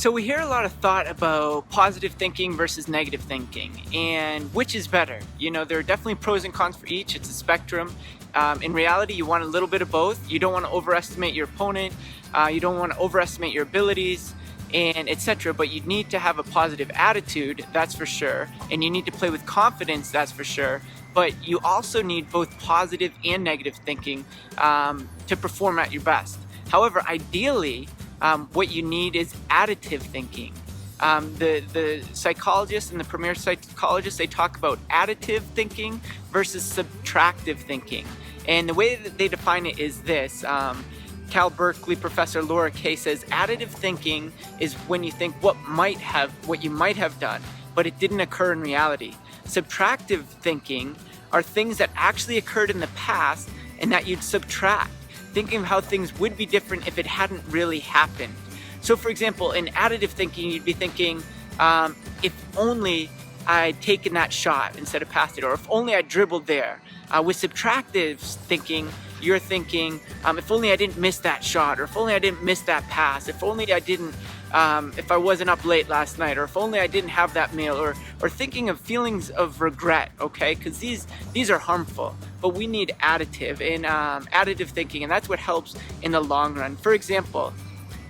So we hear a lot of thought about positive thinking versus negative thinking, and which is better. You know, there are definitely pros and cons for each. It's a spectrum. In reality, you want a little bit of both. You don't want to overestimate your opponent. You don't want to overestimate your abilities, and etc. But you need to have a positive attitude, that's for sure. And you need to play with confidence, that's for sure. But you also need both positive and negative thinking to perform at your best. However, ideally, what you need is additive thinking. The psychologists and the premier psychologists, they talk about additive thinking versus subtractive thinking. And the way that they define it is this. Cal Berkeley professor Laura Kay says additive thinking is when you think what you might have done, but it didn't occur in reality. Subtractive thinking are things that actually occurred in the past and that you'd subtract, thinking of how things would be different if it hadn't really happened. So for example, in additive thinking, you'd be thinking, if only I'd taken that shot instead of passed it, or if only I dribbled there. With subtractive thinking, you're thinking, if only I didn't miss that shot, or if only I didn't miss that pass, if only I didn't, if I wasn't up late last night, or if only I didn't have that meal, or thinking of feelings of regret, okay? Because these are harmful, but we need additive thinking, and that's what helps in the long run. For example,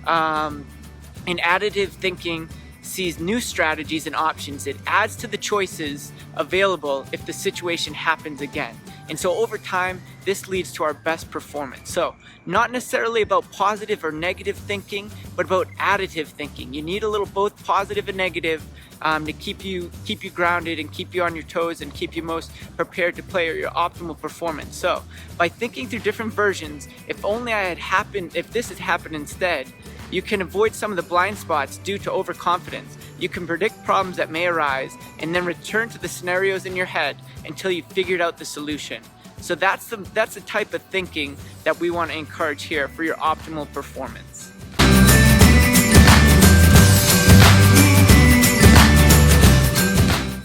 in additive thinking sees new strategies and options. It adds to the choices available if the situation happens again. And so over time, this leads to our best performance. So not necessarily about positive or negative thinking, but about additive thinking. You need a little both positive and negative to keep you grounded and keep you on your toes and keep you most prepared to play your optimal performance. So by thinking through different versions, if this had happened instead, you can avoid some of the blind spots due to overconfidence. You can predict problems that may arise and then return to the scenarios in your head until you've figured out the solution. So that's the type of thinking that we want to encourage here for your optimal performance.